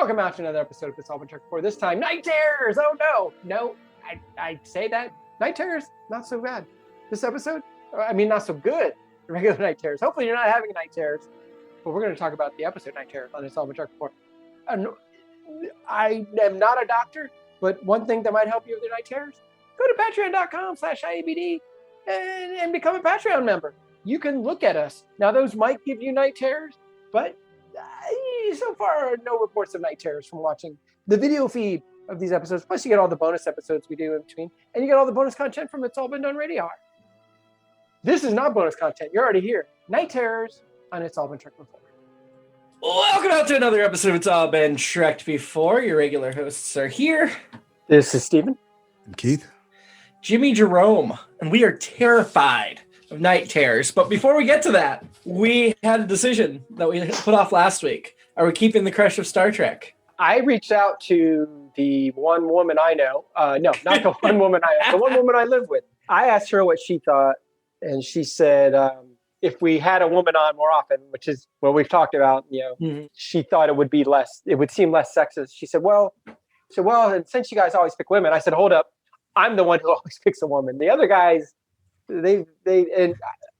Welcome out to another episode of It's All Been Checked For. This time, Night Terrors! Oh no, I say that. Night Terrors, not so bad. This episode, not so good. The regular Night Terrors. Hopefully you're not having Night Terrors. But we're going to talk about the episode Night Terrors on It's All Been Checked For. I am not a doctor, but one thing that might help you with your Night Terrors, go to patreon.com/IABD and become a Patreon member. You can look at us. Now, those might give you Night Terrors, but so far, no reports of Night Terrors from watching the video feed of these episodes. Plus, you get all the bonus episodes we do in between, and you get all the bonus content from It's All Been Done Radio Hour. This is not bonus content. You're already here. Night Terrors on It's All Been Trekked Before. Welcome out to another episode of It's All Been Trekked Before. Your regular hosts are here. This is Steven. And Keith. Jimmy-Jerome. And we are terrified of Night Terrors. But before we get to that, we had a decision that we put off last week. Are we keeping the crush of Star Trek? I reached out to the one woman I know. No, not the one woman I know. The one woman I live with. I asked her what she thought, and she said if we had a woman on more often, which is what we've talked about, she thought it would be less. It would seem less sexist. She said, well, and since you guys always pick women, I said, hold up, I'm the one who always picks a woman. The other guys, they and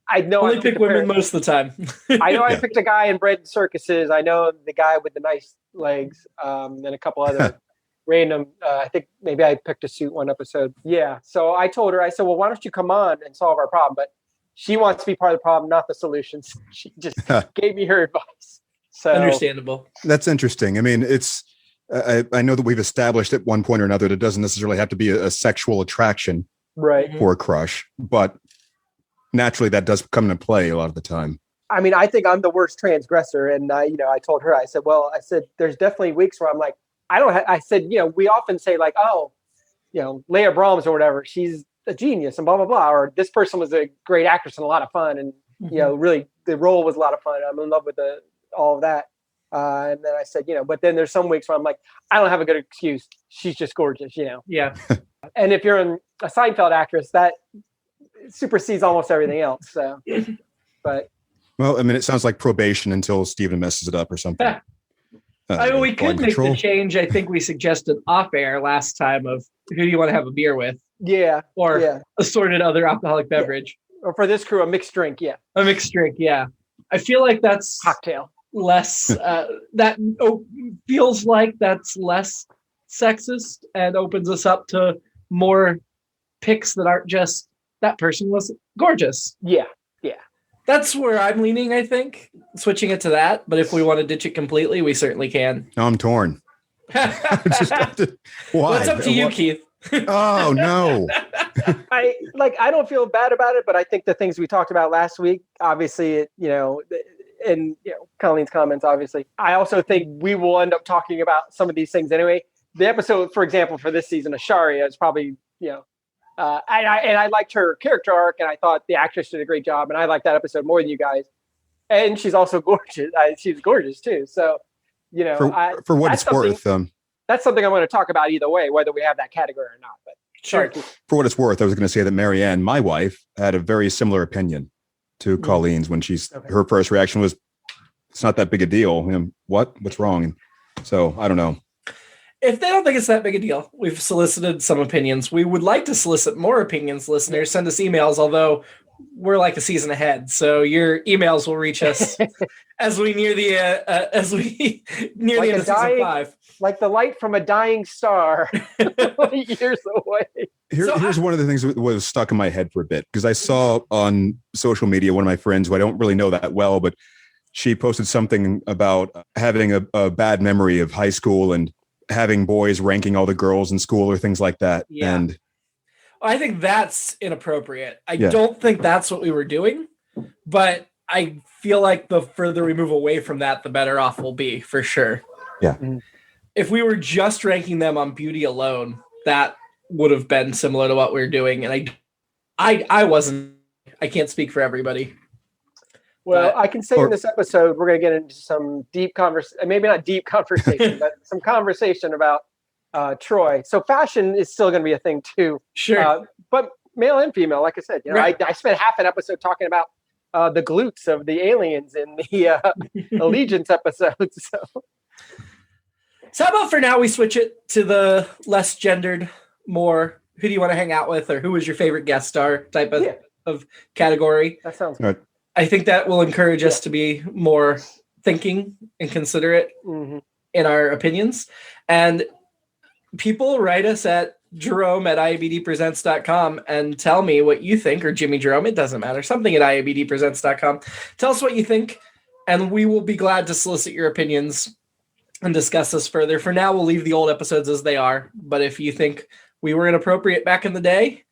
I know only pick women most of the time. I know I picked a guy in Bread and Circuses. I know the guy with the nice legs, and a couple other random. I think maybe I picked a suit one episode. Yeah. So I told her, I said, well, why don't you come on and solve our problem? But she wants to be part of the problem, not the solutions. She just gave me her advice. So understandable. That's interesting. I mean, it's. I know that we've established at one point or another that it doesn't necessarily have to be a sexual attraction, right, for a crush, but naturally that does come into play a lot of the time. I mean, I think I'm the worst transgressor. And I told her, I said, there's definitely weeks where I'm like, I said, we often say like, oh, Leah Brahms or whatever, she's a genius and blah, blah, blah. Or this person was a great actress and a lot of fun. And, really the role was a lot of fun. I'm in love with all of that. And then I said, but then there's some weeks where I'm like, I don't have a good excuse. She's just gorgeous, Yeah. And if you're a Seinfeld actress, that supersedes almost everything else. So, but. Well, I mean, it sounds like probation until Steven messes it up or something. We could make the change. I think we suggested off air last time of who do you want to have a beer with? Yeah. Or assorted other alcoholic beverage. Yeah. Or for this crew, a mixed drink. Yeah. A mixed drink. Yeah. I feel like that's cocktail. Less feels like that's less sexist and opens us up to more picks that aren't just that person was gorgeous. Yeah. That's where I'm leaning, I think, switching it to that. But if we want to ditch it completely, we certainly can. No, I'm torn. Why? Well, it's up to you, Keith. Oh, no. I don't feel bad about it, but I think the things we talked about last week, obviously, and Colleen's comments, obviously, I also think we will end up talking about some of these things anyway. The episode, for example, for this season of Sharia is probably, I liked her character arc, and I thought the actress did a great job, and I liked that episode more than you guys. And she's also gorgeous. She's gorgeous too. So, for what it's worth, that's something I'm going to talk about either way, whether we have that category or not. But sure. For what it's worth, I was going to say that Marianne, my wife, had a very similar opinion to Colleen's when her first reaction was, it's not that big a deal. What's wrong? So I don't know. If they don't think it's that big a deal, we've solicited some opinions. We would like to solicit more opinions, listeners. Send us emails, although we're like a season ahead. So your emails will reach us as we near the end of season 5. Like the light from a dying star years away. Here's one of the things that was stuck in my head for a bit, because I saw on social media one of my friends who I don't really know that well, but she posted something about having a bad memory of high school and having boys ranking all the girls in school or things like that. Yeah. And I think that's inappropriate. I don't think that's what we were doing, but I feel like the further we move away from that, the better off we'll be, for sure. Yeah. If we were just ranking them on beauty alone, that would have been similar to what we were doing. And I wasn't, I can't speak for everybody. Well, I can say in this episode, we're going to get into some deep conversation, maybe not deep conversation, but some conversation about Troy. So fashion is still going to be a thing too. Sure. But male and female, like I said, right. I spent half an episode talking about the glutes of the aliens in the Allegiance episode. So So how about for now we switch it to the less gendered, more who do you want to hang out with, or who was your favorite guest star type of category? That sounds good. Right. I think that will encourage us to be more thinking and considerate in our opinions. And people write us at Jerome at iabdpresents.com and tell me what you think, or Jimmy-Jerome, it doesn't matter, something at iabdpresents.com. Tell us what you think, and we will be glad to solicit your opinions and discuss this further. For now, we'll leave the old episodes as they are, but if you think we were inappropriate back in the day,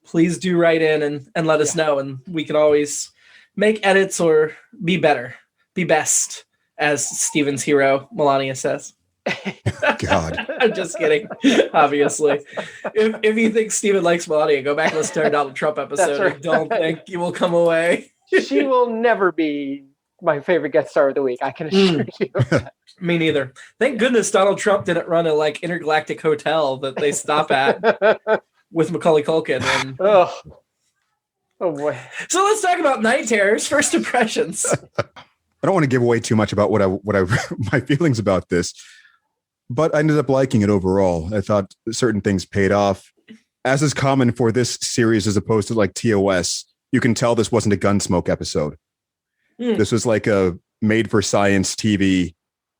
please do write in and let us know, and we can always make edits or be better, be best, as Steven's hero, Melania, says. God. I'm just kidding, obviously. If you think Steven likes Melania, go back and listen to our Donald Trump episode. Right. I don't think you will come away. She will never be my favorite guest star of the week, I can assure you. Me neither. Thank goodness Donald Trump didn't run a intergalactic hotel that they stop at with Macaulay Culkin. And... Oh boy. So let's talk about Night Terrors, first impressions. I don't want to give away too much about what I my feelings about this, but I ended up liking it overall. I thought certain things paid off. As is common for this series as opposed to like TOS, you can tell this wasn't a Gunsmoke episode. This was like a made for science TV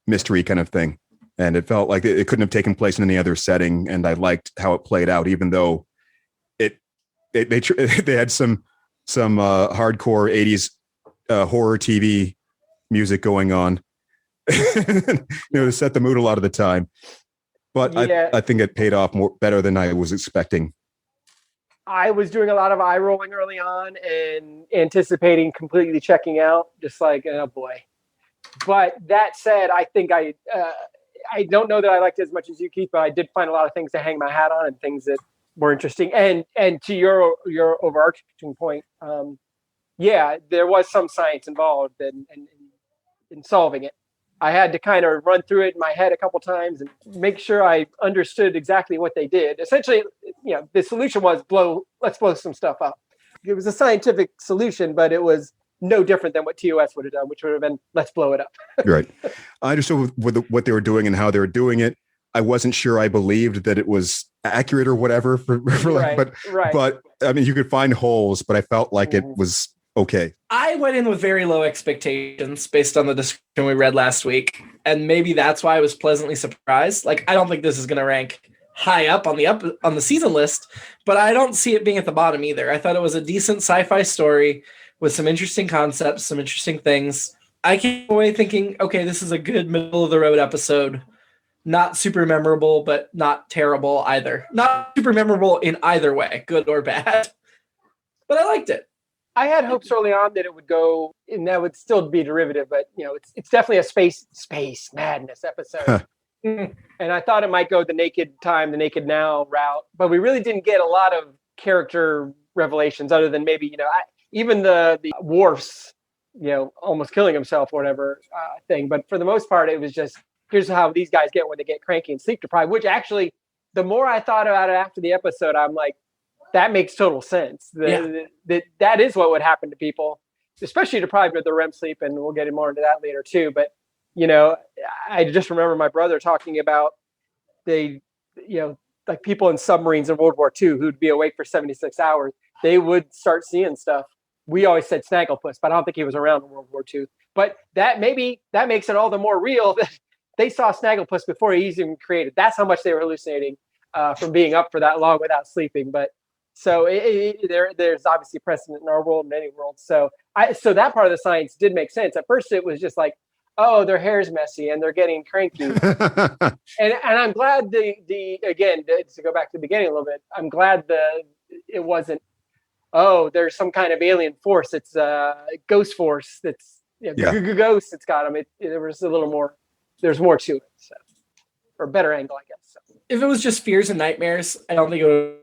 mystery kind of thing. And it felt like it couldn't have taken place in any other setting. And I liked how it played out, even though they had some hardcore 80s horror TV music going on, to set the mood a lot of the time. But I think it paid off better than I was expecting. I was doing a lot of eye rolling early on and anticipating completely checking out, just like, oh boy. But that said, I think I don't know that I liked it as much as you, Keith, but I did find a lot of things to hang my hat on and things that were interesting. And to your overarching point, there was some science involved in solving it. I had to kind of run through it in my head a couple times and make sure I understood exactly what they did. Essentially, the solution was let's blow some stuff up. It was a scientific solution, but it was no different than what TOS would have done, which would have been, let's blow it up. Right. I understood what they were doing and how they were doing it. I wasn't sure I believed that it was accurate or whatever, but I mean, you could find holes, but I felt like it was okay. I went in with very low expectations based on the description we read last week, and maybe that's why I was pleasantly surprised. Like, I don't think this is going to rank high up on the season list, but I don't see it being at the bottom either. I thought it was a decent sci-fi story with some interesting concepts, some interesting things. I came away thinking, okay, this is a good middle of the road episode. Not super memorable, but not terrible either. Not super memorable in either way, good or bad. But I liked it. I had hopes early on that it would go, and that would still be derivative, but it's definitely a space madness episode. And I thought it might go the naked time, the naked now route, but we really didn't get a lot of character revelations other than maybe, even the Worf's, almost killing himself or whatever thing. But for the most part, it was just, here's how these guys get when they get cranky and sleep deprived, which actually, the more I thought about it after the episode, I'm like, that makes total sense. That is what would happen to people, especially deprived of the REM sleep. And we'll get more into that later too. But, I just remember my brother talking about like people in submarines in World War II who'd be awake for 76 hours. They would start seeing stuff. We always said Snagglepuss, but I don't think he was around in World War II. But that makes it all the more real that they saw Snagglepuss before he even created. That's how much they were hallucinating from being up for that long without sleeping. But so there's obviously precedent in our world and any world. So that part of the science did make sense. At first, it was just like, oh, their hair's messy and they're getting cranky. and I'm glad again, to go back to the beginning a little bit, I'm glad it wasn't, oh, there's some kind of alien force. It's a ghost force that's ghost. It's got them. There was a little more. There's more to it, or better angle, I guess. So. If it was just fears and nightmares, I don't think it would.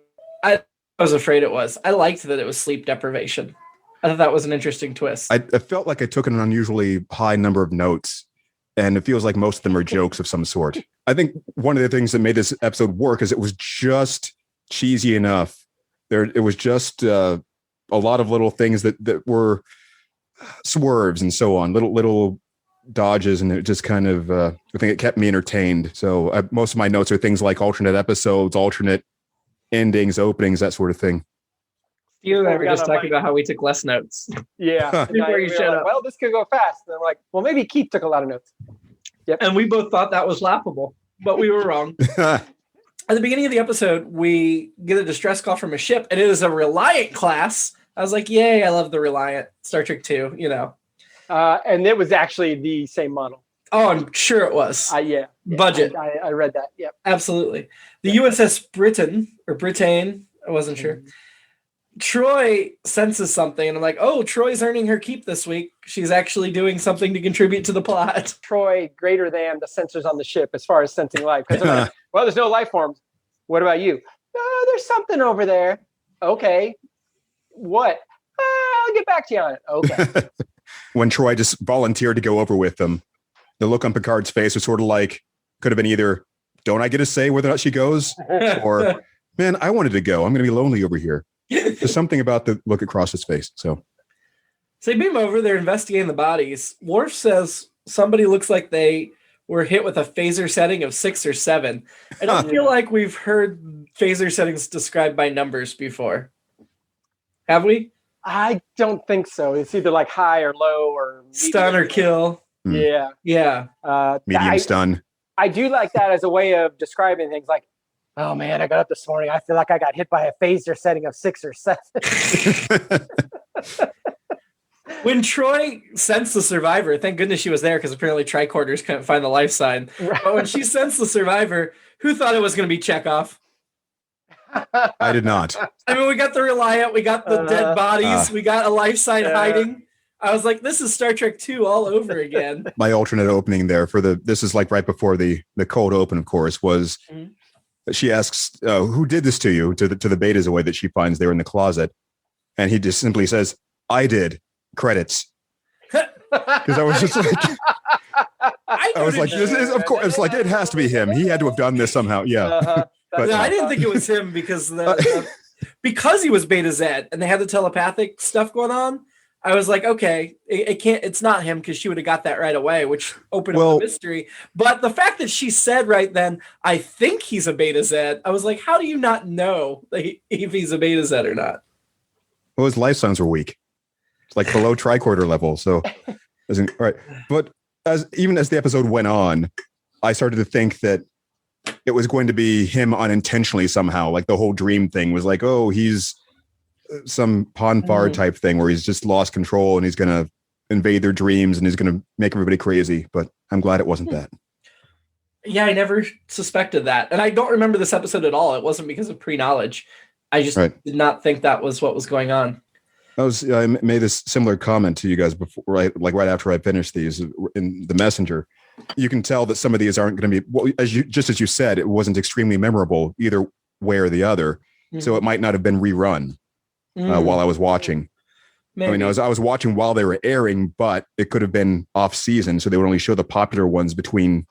I was afraid it was. I liked that it was sleep deprivation. I thought that was an interesting twist. I felt like I took an unusually high number of notes, and it feels like most of them are jokes of some sort. I think one of the things that made this episode work is it was just cheesy enough. It was just a lot of little things that were swerves and so on, little dodges, and it just kind of I think it kept me entertained. So most of my notes are things like alternate episodes, alternate endings, openings, that sort of thing. You and I were just talking about how we took less notes. Yeah. Before you showed up. Well, this could go fast. And I'm like, well, maybe Keith took a lot of notes. Yep. And we both thought that was laughable, but we were wrong. At the beginning of the episode, we get a distress call from a ship, and it is a Reliant class. I was like, yay, I love the Reliant. Star Trek 2, you know. And it was actually the same model. Oh, I'm sure it was. Yeah. Budget. I read that. Yep. Absolutely. The USS Britain, I wasn't sure. Troy senses something, and I'm like, oh, Troy's earning her keep this week. She's actually doing something to contribute to the plot. Troy greater than the sensors on the ship as far as sensing life. Because like, well, there's no life forms. What about you? There's something over there. Okay. What? I'll get back to you on it. Okay. When Troy just volunteered to go over with them, the look on Picard's face was sort of like, could have been either, don't I get to say whether or not she goes? Or, man, I wanted to go. I'm going to be lonely over here. There's something about the look across his face. So they beam over, they're investigating the bodies. Worf says somebody looks like they were hit with a phaser setting of 6 or 7. I don't feel like we've heard phaser settings described by numbers before. Have we? I don't think so. It's either like high or low or stun or kill. Yeah. Yeah. Medium stun. I do like that as a way of describing things like, oh man, I got up this morning. I feel like I got hit by a phaser setting of 6 or 7. When Troy sensed the survivor, thank goodness she was there because apparently tricorders couldn't find the life sign. Right. But when she sensed the survivor, who thought it was going to be Chekhov? I did not. I mean, we got the Reliant, we got the dead bodies, we got a life sign hiding. I was like, this is Star Trek 2 all over again. My alternate opening there this is like right before the cold open, of course, was she asks, who did this to you, to the Betazoid that she finds there in the closet. And he just simply says, I did. Credits. Because I was just like, I was like, this is, of course, it's like, it has to be him. He had to have done this somehow. Yeah. But I didn't think it was him because because he was Beta Z and they had the telepathic stuff going on. I was like, okay, it's not him because she would have got that right away, which opened up the mystery. But the fact that she said right then, I think he's a Beta Z, I was like, how do you not know if he's a Beta Z or not? Well, his life signs were weak. It's like below tricorder level. So, all right. But even as the episode went on, I started to think that it was going to be him unintentionally somehow. Like the whole dream thing was like, oh, he's some Ponfar type thing where he's just lost control and he's going to invade their dreams and he's going to make everybody crazy. But I'm glad it wasn't that. Yeah, I never suspected that. And I don't remember this episode at all. It wasn't because of pre-knowledge. I just did not think that was what was going on. I made this similar comment to you guys before, right after I finished these in the messenger. You can tell that some of these aren't going to be, well, as you said, it wasn't extremely memorable either way or the other. So it might not have been rerun while I was watching. Maybe. I mean, I was watching while they were airing, but it could have been off season, so they would only show the popular ones between.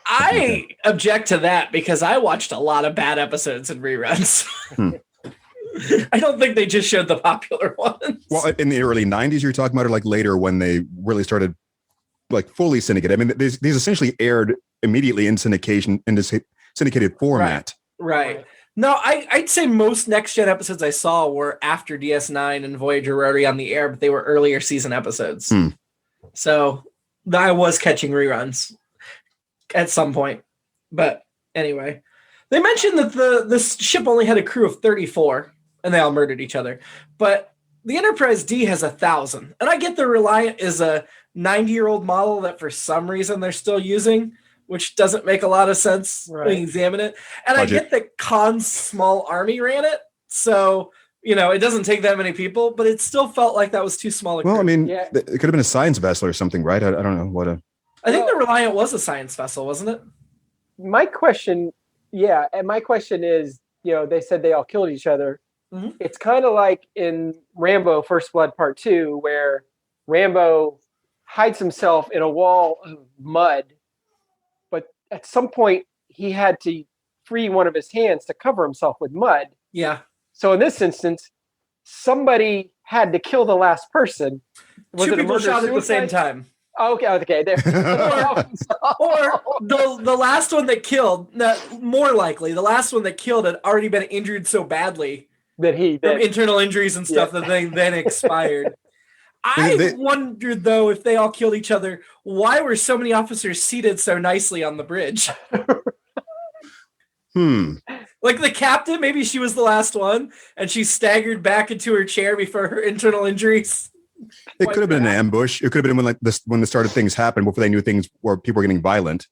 I object to that because I watched a lot of bad episodes in reruns. I don't think they just showed the popular ones. Well, in the early 90s, you're talking about, or like later when they really started like fully syndicated. I mean, these essentially aired immediately in syndication, in this syndicated format. Right. No, I'd say most next gen episodes I saw were after DS9 and Voyager were already on the air, but they were earlier season episodes. So I was catching reruns at some point. But anyway, they mentioned that this ship only had a crew of 34 and they all murdered each other. But the Enterprise D has 1,000. And I get the Reliant is a 90-year-old model that for some reason they're still using, which doesn't make a lot of sense when you examine it. And Budget. I get that Khan's small army ran it. So, it doesn't take that many people, but it still felt like that was too small. Well, I mean, it could have been a science vessel or something, right? I don't know what I think the Reliant was a science vessel, wasn't it? My question, and my question is, they said they all killed each other. Mm-hmm. It's kind of like in Rambo First Blood Part 2, where Rambo hides himself in a wall of mud, but at some point he had to free one of his hands to cover himself with mud. Yeah. So in this instance, somebody had to kill the last person. Was 2 people shot at the same time. Oh, okay. There. Or the last one that killed, more likely, the last one that killed had already been injured so badly from internal injuries and stuff that they then expired. I wondered, though, if they all killed each other, why were so many officers seated so nicely on the bridge? Like the captain, maybe she was the last one, and she staggered back into her chair before her internal injuries. It could have been an ambush. It could have been when the start of things happened, before they knew things where people were getting violent.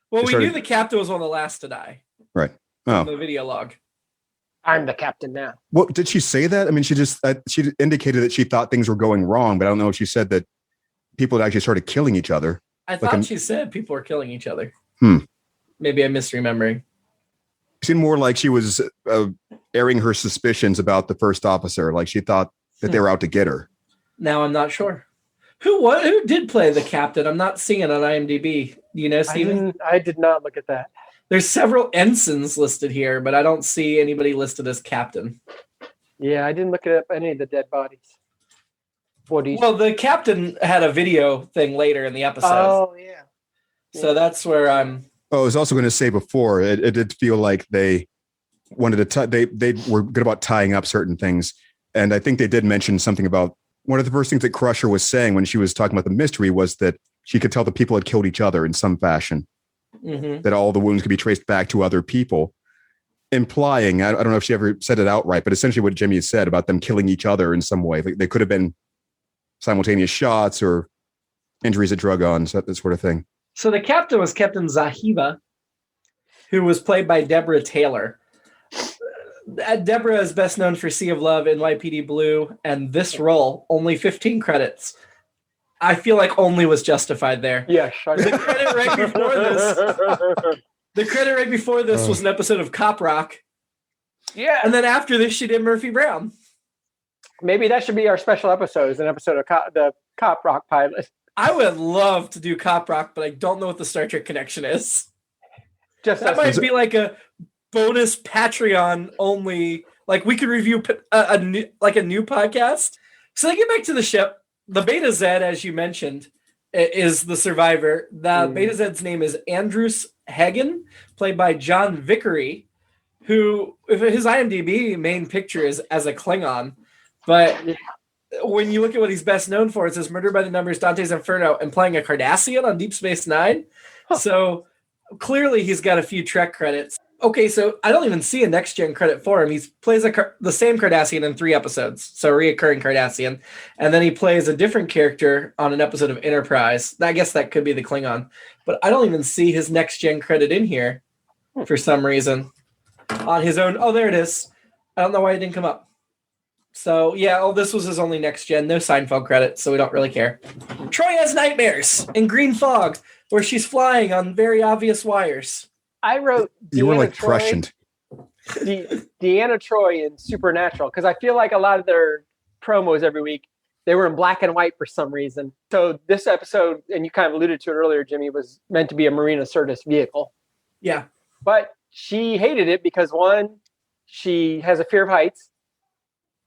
Well, we knew the captain was one of the last to die. Right. Oh. The video log. I'm the captain now. Well, did she say that? I mean, she indicated that she thought things were going wrong, but I don't know if she said that people had actually started killing each other. I thought she said people were killing each other. Maybe I'm misremembering. It seemed more like she was airing her suspicions about the first officer. Like she thought that they were out to get her. Now I'm not sure. Who did play the captain? I'm not seeing it on IMDb. Do you know, Steven? I did not look at that. There's several ensigns listed here, but I don't see anybody listed as captain. Yeah, I didn't look at any of the dead bodies. Well, the captain had a video thing later in the episode. Oh, yeah. So that's where I'm... Oh, I was also going to say before, it did feel like they wanted to... They were good about tying up certain things. And I think they did mention something about... One of the first things that Crusher was saying when she was talking about the mystery was that she could tell the people had killed each other in some fashion. That all the wounds could be traced back to other people. Implying, I don't know if she ever said it outright, but essentially what Jimmy said about them killing each other in some way. Like they could have been simultaneous shots or injuries at drug-ons, that sort of thing. So the captain was Captain Zahiva, who was played by Deborah Taylor. Deborah is best known for Sea of Love, NYPD Blue, and this role, only 15 credits. I feel like only was justified there. Yeah, The credit right before this was an episode of Cop Rock. Yeah. And then after this, she did Murphy Brown. Maybe that should be our special episode, an episode of the Cop Rock pilot. I would love to do Cop Rock, but I don't know what the Star Trek connection is. That might be like a bonus Patreon only. Like we could review a new podcast. So they get back to the ship. The Beta Z, as you mentioned, is the survivor. The Beta Z's name is Andrews Hagen, played by John Vickery, who his IMDb main picture is as a Klingon. But when you look at what he's best known for, it says Murder by the Numbers, Dante's Inferno, and playing a Cardassian on Deep Space Nine. So clearly he's got a few Trek credits. Okay, so I don't even see a Next Gen credit for him. He plays the same Cardassian in 3 episodes, so a reoccurring Cardassian. And then he plays a different character on an episode of Enterprise. I guess that could be the Klingon. But I don't even see his Next Gen credit in here for some reason. On his own. Oh, there it is. I don't know why it didn't come up. So, yeah, this was his only Next Gen. No Seinfeld credit, so we don't really care. Troy has nightmares in Green Fog, where she's flying on very obvious wires. I wrote you were like prescient. Deanna Troi in Supernatural, because I feel like a lot of their promos every week, they were in black and white for some reason. So this episode, and you kind of alluded to it earlier, Jimmy, was meant to be a Marina Sirtis vehicle. Yeah. But she hated it because, one, she has a fear of heights,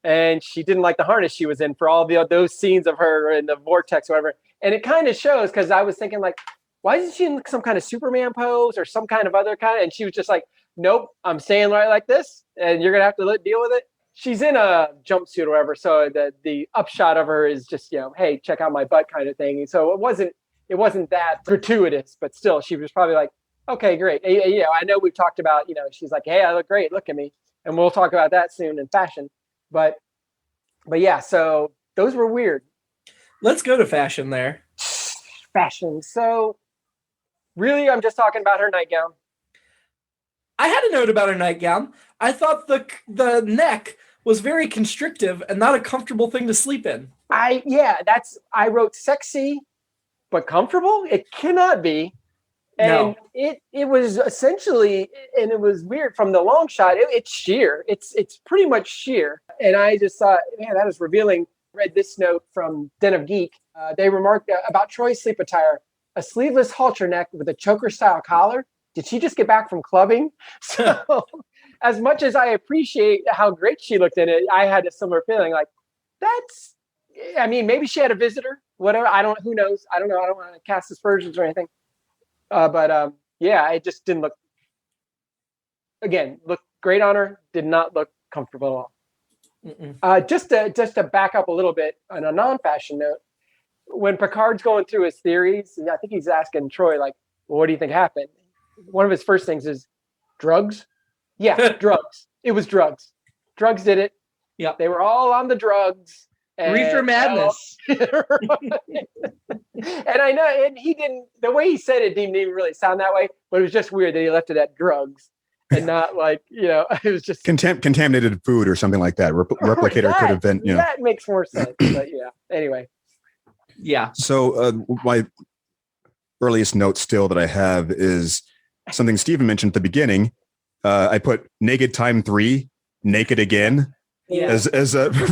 and she didn't like the harness she was in for all those scenes of her in the vortex or whatever. And it kind of shows, because I was thinking, like, why isn't she in some kind of Superman pose or some kind of other kind? And she was just like, nope, I'm staying right like this, and you're going to have to deal with it. She's in a jumpsuit or whatever, so the upshot of her is just, hey, check out my butt kind of thing. And so it wasn't that gratuitous, but still, she was probably like, okay, great. I know we've talked about, she's like, hey, I look great, look at me. And we'll talk about that soon in fashion. But yeah, so those were weird. Let's go to fashion there. Fashion. So really, I'm just talking about her nightgown. I had a note about her nightgown. I thought the neck was very constrictive and not a comfortable thing to sleep in. I wrote sexy, but comfortable? It cannot be. And no. It was essentially, and it was weird from the long shot, it's sheer. It's pretty much sheer. And I just thought, man, that is revealing. Read this note from Den of Geek. They remarked about Troy's sleep attire. A sleeveless halter neck with a choker-style collar. Did she just get back from clubbing? So as much as I appreciate how great she looked in it, I had a similar feeling like, maybe she had a visitor whatever. I don't. Who knows? I don't know. I don't want to cast aspersions or anything. But yeah, it just didn't look. Again, looked great on her. Did not look comfortable at all. Just to back up a little bit on a non-fashion note, when Picard's going through his theories, I think he's asking Troy, like, well, what do you think happened? One of his first things is drugs. Yeah, drugs. It was drugs. Drugs did it. Yeah. They were all on the drugs. Reefer madness. And I know, and he didn't, the way he said it didn't even really sound that way, but it was just weird that he left it at drugs and not like, it was just contaminated food or something like that. Replicator could have been, That makes more sense. But yeah, anyway. Yeah. So my earliest note still that I have is something Stephen mentioned at the beginning. I put naked time 3, naked again, as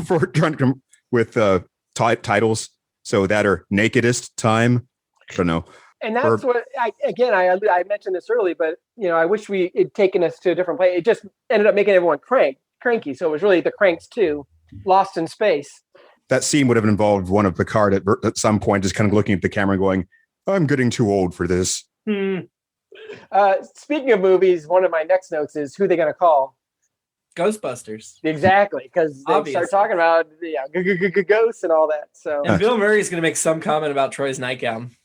for trying to come with titles. So that or nakedest time. I don't know. And that's what I mentioned this early, but I wish it'd taken us to a different place. It just ended up making everyone cranky. So it was really the Cranks 2, Lost in Space. That scene would have involved one of Picard at some point, just kind of looking at the camera, going, "I'm getting too old for this." Speaking of movies, one of my next notes is who they're going to call. Ghostbusters. Exactly, because they start talking about ghosts and all that. So, and Bill Murray's going to make some comment about Troy's nightgown.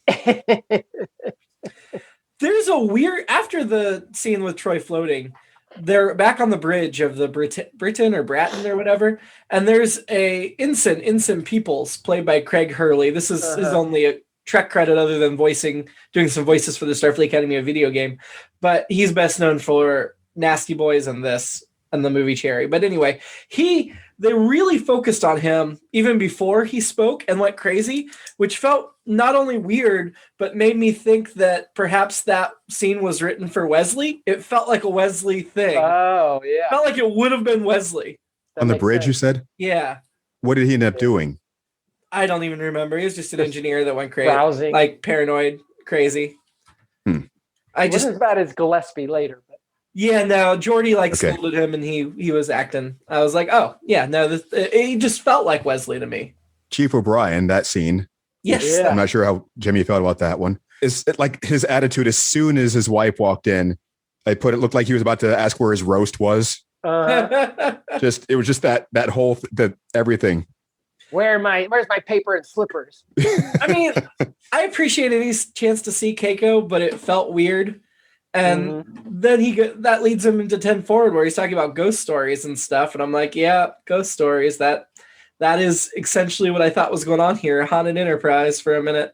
There's a weird, after the scene with Troy floating, they're back on the bridge of the Britain or Bratton or whatever, and there's a Ensign Peoples played by Craig Hurley. This is his only a Trek credit other than doing some voices for the Starfleet Academy, a video game, but he's best known for Nasty Boys and this and the movie Cherry. But anyway, they really focused on him even before he spoke and went crazy, which felt not only weird, but made me think that perhaps that scene was written for Wesley. It felt like a Wesley thing. Oh, yeah. It felt like it would have been Wesley. On the bridge, you said? Yeah. What did he end up doing? I don't even remember. He was just an engineer that went crazy. Browsing. Like paranoid, crazy. It wasn't as bad as Gillespie later. But. Yeah, no, Geordi scolded him and he was acting. I was like, oh, yeah, no, it just felt like Wesley to me. Chief O'Brien, that scene. Yes. Yeah. I'm not sure how Jimmy felt about that one. Is it like his attitude as soon as his wife walked in, it looked like he was about to ask where his roast was. It was just that whole everything. Where's my paper and slippers? I mean, I appreciate any chance to see Keiko, but it felt weird. And then that leads him into 10 Forward, where he's talking about ghost stories and stuff. And I'm like, yeah, ghost stories. That is essentially what I thought was going on here. Haunted Enterprise for a minute.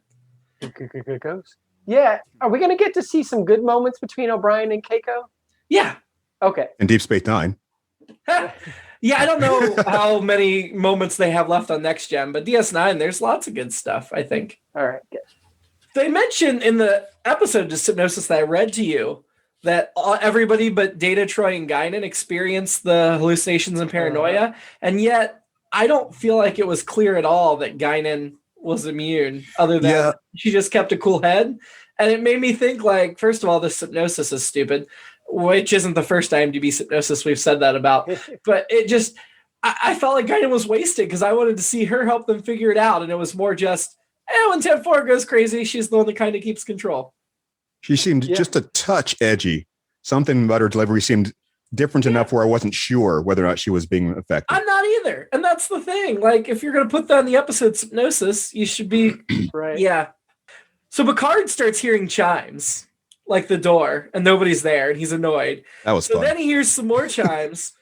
Ghost. Yeah. Are we going to get to see some good moments between O'Brien and Keiko? Yeah. Okay. And Deep Space Nine. Yeah, I don't know how many moments they have left on Next Gen, but DS9, there's lots of good stuff, I think. All right, good. They mentioned in the episode of Hypnosis that I read to you that everybody but Data, Troy, and Guinan experienced the hallucinations and paranoia, and yet I don't feel like it was clear at all that Guinan was immune, other than she just kept a cool head. And it made me think, like, first of all, this hypnosis is stupid, which isn't the first IMDb hypnosis we've said that about. But it just, I felt like Guinan was wasted because I wanted to see her help them figure it out. And it was more just, when 10-4 goes crazy, she's the one that kind of keeps control. She seemed just a touch edgy. Something about her delivery seemed different enough where I wasn't sure whether or not she was being effective. I'm not either. And that's the thing. Like, if you're going to put that in the episode hypnosis, you should be, right. Yeah. So Picard starts hearing chimes, like the door, and nobody's there, and he's annoyed. That was fun. Then he hears some more chimes,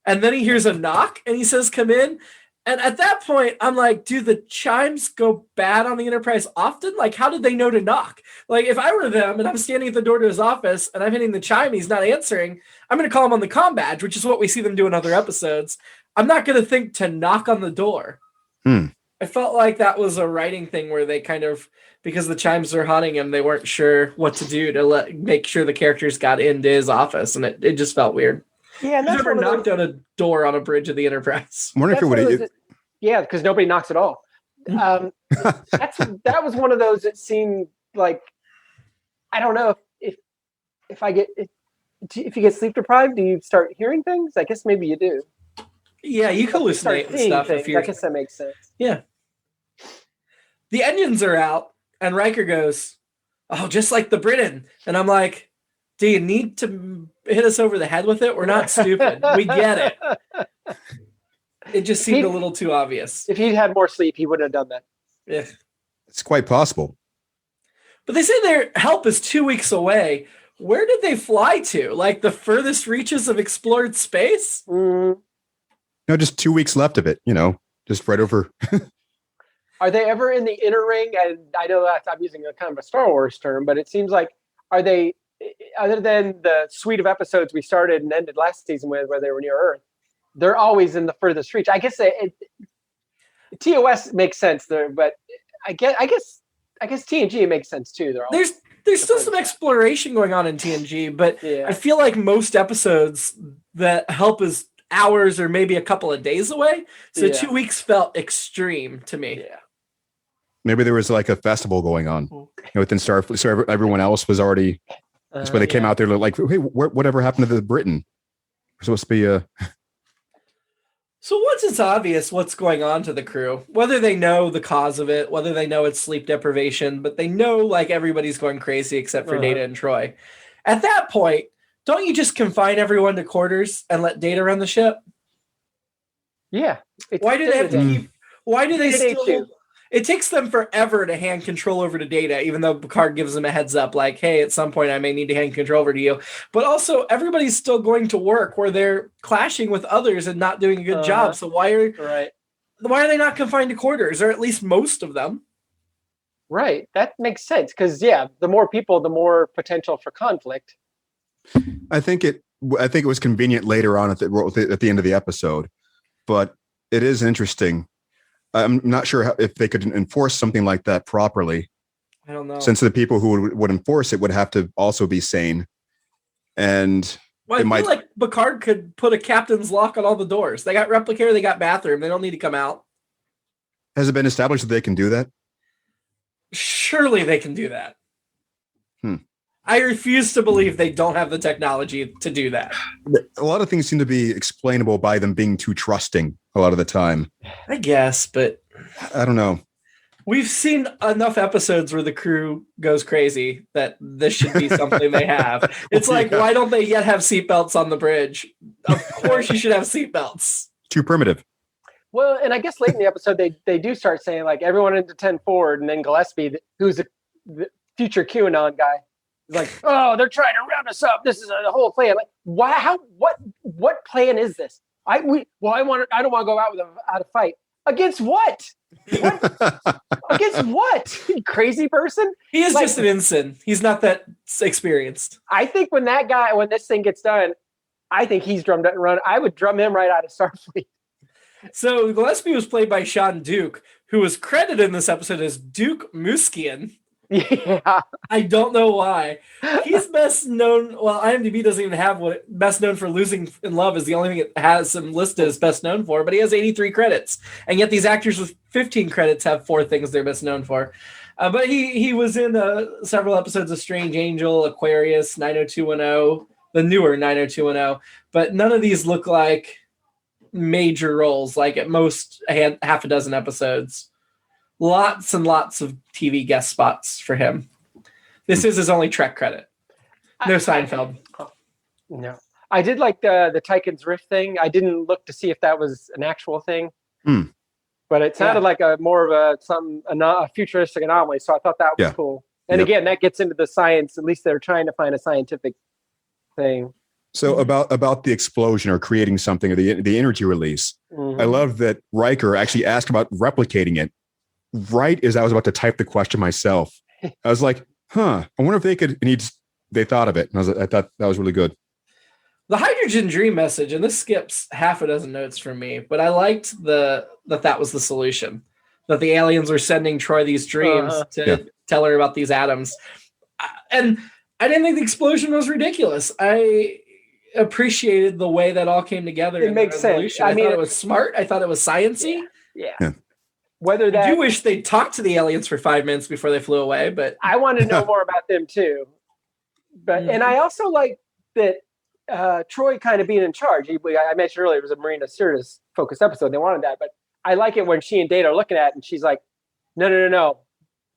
and then he hears a knock, and he says, "Come in." And at that point, I'm like, do the chimes go bad on the Enterprise often? Like, how did they know to knock? Like, if I were them, and I'm standing at the door to his office, and I'm hitting the chime, and he's not answering, I'm going to call him on the comm badge, which is what we see them do in other episodes. I'm not going to think to knock on the door. I felt like that was a writing thing where they kind of, because the chimes were haunting him, they weren't sure what to do to make sure the characters got into his office, and it just felt weird. Yeah, and that's never knocked on a door on a bridge of the Enterprise. I wonder if it would. Yeah, because nobody knocks at all. That was one of those that seemed like, I don't know if you get sleep deprived, do you start hearing things? I guess maybe you do. Yeah, you hallucinate and stuff. I guess that makes sense. Yeah. the engines are out, and Riker goes, "Oh, just like the Britain." And I'm like, do you need to hit us over the head with it? We're not stupid. We get it. It just seemed a little too obvious. If he'd had more sleep, he wouldn't have done that. Yeah. It's quite possible. But they say their help is 2 weeks away. Where did they fly to? Like the furthest reaches of explored space? Mm. No, just 2 weeks left of it, just right over. Are they ever in the inner ring? And I know that I'm using a kind of a Star Wars term, but it seems like, are they, other than the suite of episodes we started and ended last season with where they were near Earth, they're always in the furthest reach. I guess TOS makes sense there, but I guess TNG makes sense too. There's still some exploration going on in TNG, but yeah. I feel like most episodes that help is hours or maybe a couple of days away. So 2 weeks felt extreme to me. Yeah. Maybe there was like a festival going on within Starfleet, so everyone else was already. That's why they came out there like, hey, whatever happened to the Britain? We're supposed to be So once it's obvious what's going on to the crew, whether they know the cause of it, whether they know it's sleep deprivation, but they know like everybody's going crazy except for Data and Troy. At that point, don't you just confine everyone to quarters and let Data run the ship? Yeah. Why do they have to keep? Why do they still? It takes them forever to hand control over to Data, even though Picard gives them a heads up, like, hey, at some point I may need to hand control over to you. But also, everybody's still going to work where they're clashing with others and not doing a good job. So why are they not confined to quarters, or at least most of them? Right. That makes sense. Because, the more people, the more potential for conflict. I think it was convenient later on at the end of the episode, but it is interesting. I'm not sure if they could enforce something like that properly. I don't know. Since the people who would enforce it would have to also be sane. And I feel like Picard could put a captain's lock on all the doors. They got replicator, they got bathroom. They don't need to come out. Has it been established that they can do that? Surely they can do that. I refuse to believe they don't have the technology to do that. A lot of things seem to be explainable by them being too trusting a lot of the time. I guess, but I don't know. We've seen enough episodes where the crew goes crazy that this should be something they have. It's like, why don't they yet have seatbelts on the bridge? Of course you should have seatbelts. Too primitive. Well, and I guess late in the episode, they do start saying, like, everyone into 10 forward, and then Gillespie, who's the future QAnon guy, like, oh, they're trying to round us up. This is a whole plan. Like, why? What plan is this? I don't want to go out without a fight. Against what? Against what? Crazy person? He is just an ensign. He's not that experienced. I think when this thing gets done, I think he's drummed out and run. I would drum him right out of Starfleet. So Gillespie was played by Sean Duke, who was credited in this episode as Duke Muskian. Yeah. I don't know why. He's best known, well, IMDb doesn't even have best known for Losing in Love is the only thing it has him listed as best known for, but he has 83 credits. And yet these actors with 15 credits have 4 things they're best known for. But he was in several episodes of Strange Angel, Aquarius, 90210, the newer 90210, but none of these look like major roles, like at most half a dozen episodes. Lots and lots of TV guest spots for him. This is his only Trek credit. No Seinfeld. No. I did like the Tychon's Rift thing. I didn't look to see if that was an actual thing. But it sounded like a futuristic anomaly, so I thought that was cool. And again, that gets into the science. At least they're trying to find a scientific thing. So about the explosion or creating something, or the energy release, I love that Riker actually asked about replicating it right as I was about to type the question myself. I was like, I wonder if they could, and they thought of it. And I thought that was really good. The hydrogen dream message, and this skips half a dozen notes from me, but I liked that was the solution, that the aliens were sending Troy these dreams to tell her about these atoms. And I didn't think the explosion was ridiculous. I appreciated the way that all came together. It makes sense. I thought it was smart. I thought it was sciencey. Yeah. Whether that, I do wish they'd talked to the aliens for 5 minutes before they flew away, but I want to know more about them too. But and I also like that Troy kind of being in charge. I mentioned earlier it was a Marina Sirtis focused episode. They wanted that, but I like it when she and Data are looking at it and she's like, no.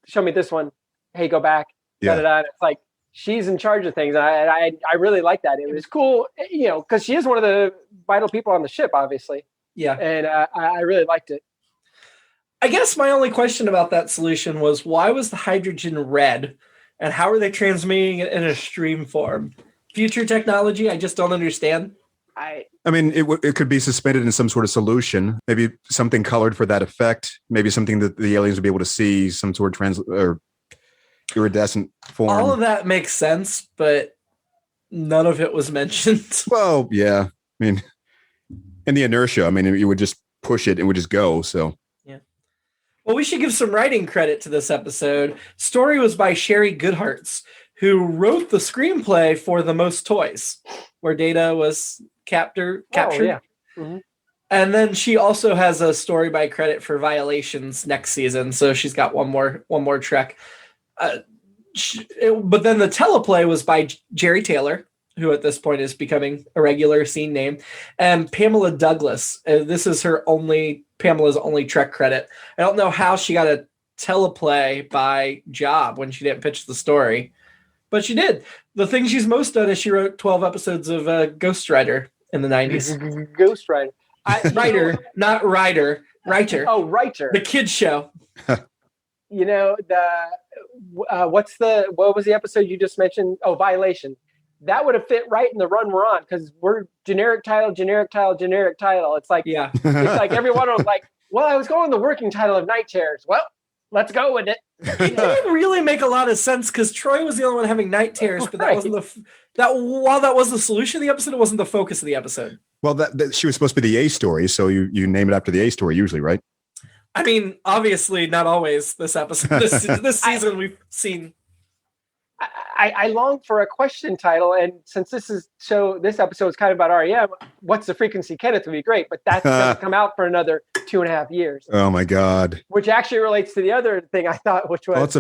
Show me this one. Hey, go back. Yeah. Da-da-da. And it's like she's in charge of things. And I really like that. It was cool, because she is one of the vital people on the ship, obviously. Yeah. And I really liked it. I guess my only question about that solution was, why was the hydrogen red? And how are they transmitting it in a stream form? Future technology, I just don't understand. I mean, it could be suspended in some sort of solution, maybe something colored for that effect, maybe something that the aliens would be able to see, some sort of or iridescent form. All of that makes sense, but none of it was mentioned. Well, yeah. I mean, in the inertia, I mean, you would just push it and it would just go. So, yeah. Well, we should give some writing credit to this episode. Story was by Sherry Goodharts, who wrote the screenplay for The Most Toys, where Data was captured. Oh, yeah. Mm-hmm. And then she also has a story by credit for Violations next season, so she's got one more trek. But then the teleplay was by Jerry Taylor, who at this point is becoming a regular scene name, and Pamela Douglas. This is Pamela's only Trek credit. I don't know how she got a teleplay by job when she didn't pitch the story, but she did. The thing she's most done is she wrote 12 episodes of Ghost Rider in the 90s. Ghost Rider. Writer, not writer. Writer. Oh, writer. The kids show. What was the episode you just mentioned? Oh, Violation. That would have fit right in the run we're on, because we're generic title. It's like, yeah. It's like everyone was like, well, I was going with the working title of Night Terrors. Well, let's go with it. It didn't really make a lot of sense, because Troy was the only one having night terrors, but that wasn't while that was the solution of the episode, it wasn't the focus of the episode. Well, that she was supposed to be the A story, so you name it after the A story usually, right? I mean, obviously not always this episode. This season we've seen. I long for a question title, and since this episode is kind of about REM, what's the frequency, Kenneth, would be great, but that's going to come out for another 2.5 years. Oh my God! Which actually relates to the other thing I thought, which was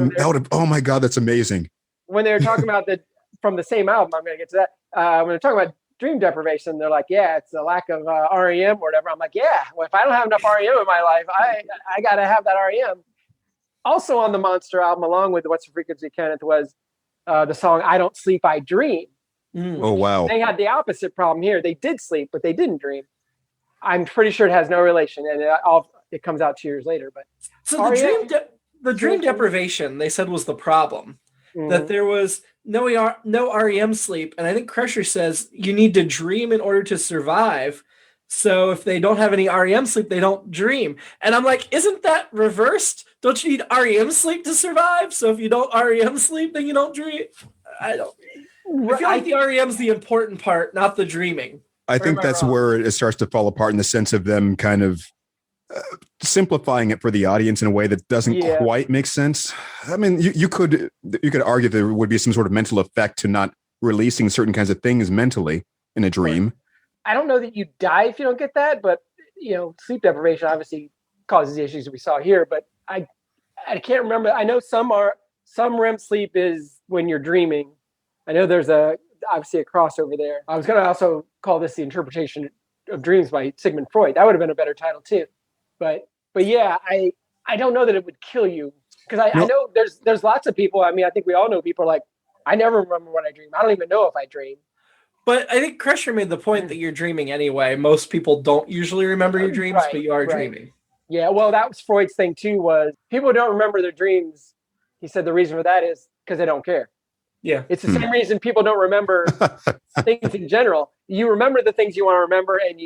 oh my God, that's amazing. When they were talking about from the same album, I'm going to get to that. When they're talking about dream deprivation, they're like, yeah, it's a lack of REM or whatever. I'm like, yeah, well, if I don't have enough REM in my life, I got to have that REM. Also on the Monster album, along with What's the Frequency, Kenneth, was the song I Don't Sleep, I Dream. Oh, wow. They had the opposite problem here. They did sleep, but they didn't dream. I'm pretty sure it has no relation, and it comes out 2 years later. But so the dream deprivation, they said, was the problem. Mm-hmm. That there was no REM sleep, and I think Crusher says you need to dream in order to survive. So if they don't have any REM sleep, they don't dream. And I'm like, isn't that reversed? Don't you need REM sleep to survive? So if you don't REM sleep, then you don't dream. I feel like the REM's the important part, not the dreaming. I think that's where it starts to fall apart, in the sense of them kind of simplifying it for the audience in a way that doesn't quite make sense. I mean, you could argue there would be some sort of mental effect to not releasing certain kinds of things mentally in a dream. I don't know that you die if you don't get that, but sleep deprivation obviously causes the issues we saw here. But I can't remember. I know some REM sleep is when you're dreaming. I know there's obviously a crossover there. I was going to also call this the interpretation of dreams by Sigmund Freud. That would have been a better title too. But yeah, I don't know that it would kill you, because I know there's lots of people. I mean, I think we all know people like, I never remember what I dream. I don't even know if I dream. But I think Crusher made the point that you're dreaming anyway. Most people don't usually remember your dreams, but you are dreaming. Yeah, well, that was Freud's thing too, was people don't remember their dreams. He said the reason for that is because they don't care. Yeah. It's the same reason people don't remember things in general. You remember the things you want to remember, and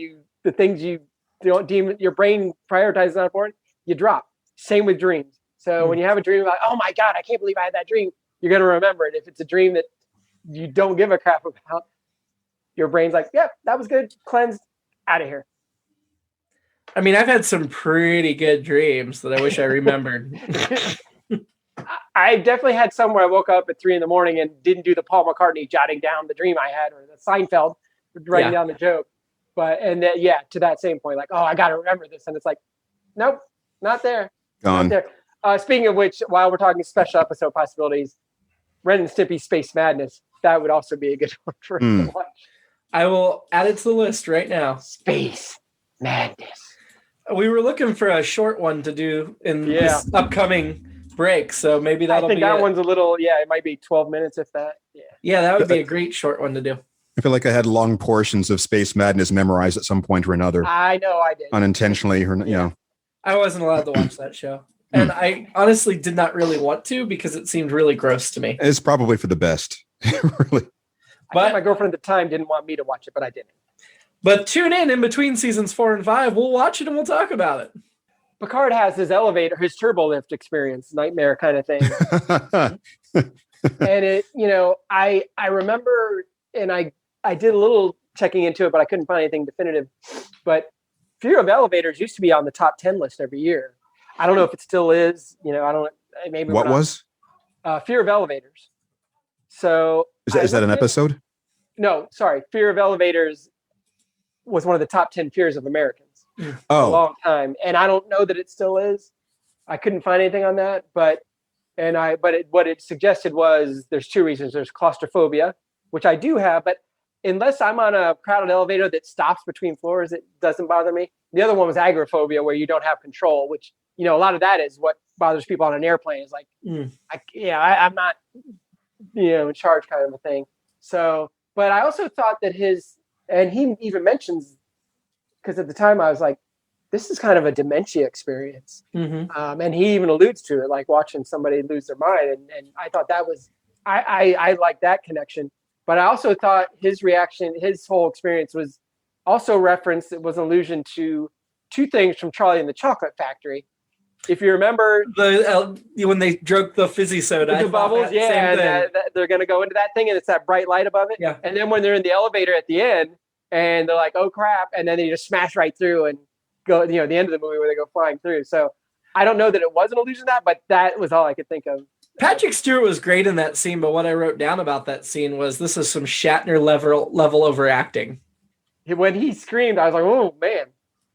the things you don't deem your brain prioritizes not important, you drop. Same with dreams. So when you have a dream like, oh my God, I can't believe I had that dream, you're going to remember it. If it's a dream that you don't give a crap about, your brain's like, yep, that was good. Cleansed, out of here. I mean, I've had some pretty good dreams that I wish I remembered. I definitely had some where I woke up at 3 a.m. and didn't do the Paul McCartney jotting down the dream I had, or the Seinfeld writing down the joke. But, to that same point, like, oh, I got to remember this. And it's like, nope, not there. Gone. Not there. Speaking of which, while we're talking special episode possibilities, Ren and Stimpy Space Madness, that would also be a good one for us to watch. I will add it to the list right now. Space Madness. We were looking for a short one to do in this upcoming break, so maybe that'll be I think that one's a little, it might be 12 minutes if that. Yeah, that would be a great short one to do. I feel like I had long portions of Space Madness memorized at some point or another. I know I did. Unintentionally, or I wasn't allowed to watch that show. And I honestly did not really want to because it seemed really gross to me. It's probably for the best. Really. But my girlfriend at the time didn't want me to watch it, but I didn't. But tune in between seasons 4 and 5. We'll watch it and we'll talk about it. Picard has his elevator, his turbo lift experience, nightmare kind of thing. And it, I remember, and I did a little checking into it, but I couldn't find anything definitive. But Fear of Elevators used to be on the top 10 list every year. I don't know if it still is. I don't. Maybe what was Fear of Elevators? So is that an episode? No, sorry. Fear of Elevators was one of the top 10 fears of Americans for a long time, and I don't know that it still is. I couldn't find anything on that, what it suggested was there's two reasons. There's claustrophobia, which I do have, but unless I'm on a crowded elevator that stops between floors, it doesn't bother me. The other one was agoraphobia, where you don't have control, which a lot of that is what bothers people on an airplane. Is like, I'm not, in charge, kind of a thing. So, but I also thought that and he even mentions, because at the time I was like, this is kind of a dementia experience. Mm-hmm. And he even alludes to it, like watching somebody lose their mind. And I thought that was, I like that connection. But I also thought his reaction, his whole experience was also referenced, it was an allusion to two things from Charlie and the Chocolate Factory. If you remember, when they drunk the fizzy soda, the bubbles, they're going to go into that thing, and it's that bright light above it. Yeah. And then when they're in the elevator at the end, and they're like, "Oh crap!" and then they just smash right through and go. The end of the movie where they go flying through. So I don't know that it was an allusion to that, but that was all I could think of. Patrick Stewart was great in that scene, but what I wrote down about that scene was this is some Shatner level overacting. When he screamed, I was like, "Oh man!"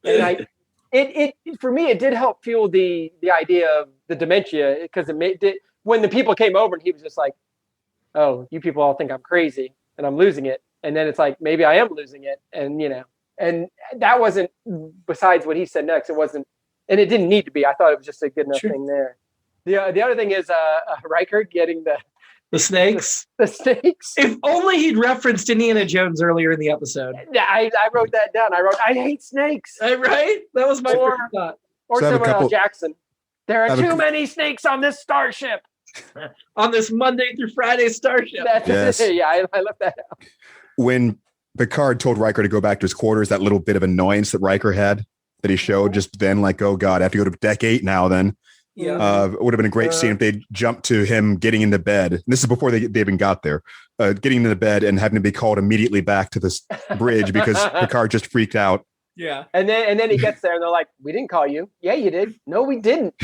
And It for me, it did help fuel the idea of the dementia, because when the people came over and he was just like, "Oh, you people all think I'm crazy and I'm losing it," and then it's like, maybe I am losing it, and and that wasn't, besides what he said next, it wasn't, and it didn't need to be. I thought it was just a good enough thing there. The other thing is Riker getting the snakes. The snakes. If only he'd referenced Indiana Jones earlier in the episode. Yeah, I wrote that down. I hate snakes. Right? That was my first thought. Or Samuel L. Jackson. There are too many snakes on this starship. On this Monday through Friday starship. Yes. Yeah, I left that out. When Picard told Riker to go back to his quarters, that little bit of annoyance that Riker had, that he showed just then, like, oh God, I have to go to deck 8 now then. Yeah. It would have been a great scene if they jumped to him getting into bed. And this is before they even got there. Getting into bed and having to be called immediately back to this bridge because Picard just freaked out. Yeah. And then he gets there and they're like, "We didn't call you." "Yeah, you did." "No, we didn't."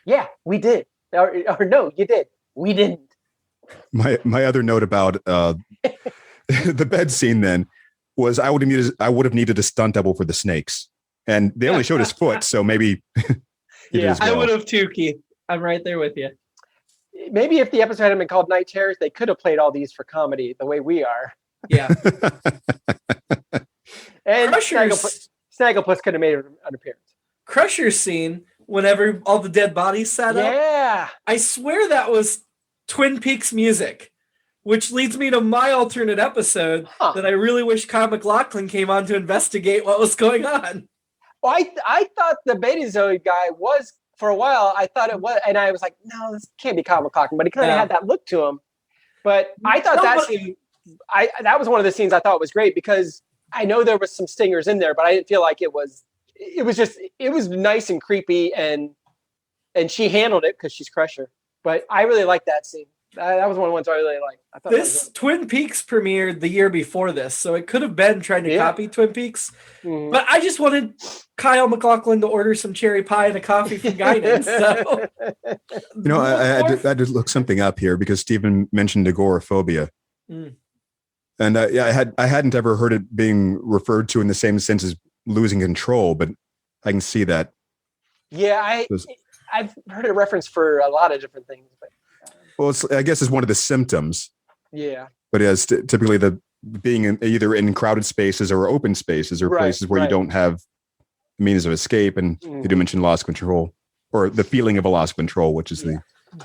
"Yeah, we did." Or "No, you did." "We didn't." My other note about the bed scene then was I would have needed a stunt double for the snakes. And they only showed his foot, so maybe I would have too, Keith. I'm right there with you. Maybe if the episode hadn't been called Night Terrors, they could have played all these for comedy the way we are. Yeah. And Snagglepuss could have made an appearance. Crusher's scene, whenever all the dead bodies sat up. Yeah. I swear that was Twin Peaks music, which leads me to my alternate episode that I really wish Kyle MacLachlan came on to investigate what was going on. Well, I thought the Betazoid guy was, for a while, I thought it was, and I was like, no, this can't be Kyle MacLachlan, but he kind of had that look to him. But I thought scene, that was one of the scenes I thought was great, because I know there was some stingers in there, but I didn't feel like it was nice and creepy, and she handled it because she's Crusher. But I really liked that scene. That was one of the ones I really liked. I thought this Twin Peaks premiered the year before this, so it could have been trying to copy Twin Peaks. Mm. But I just wanted Kyle MacLachlan to order some cherry pie and a coffee from Guidance. So. I had to look something up here because Stephen mentioned agoraphobia. Mm. And I hadn't ever heard it being referred to in the same sense as losing control, but I can see that. Yeah, I've heard it referenced for a lot of different things, but. Well, I guess it's one of the symptoms. Yeah. But it's typically the being either in crowded spaces or open spaces or places where you don't have means of escape, and they do mention loss of control, or the feeling of a loss of control, which is the.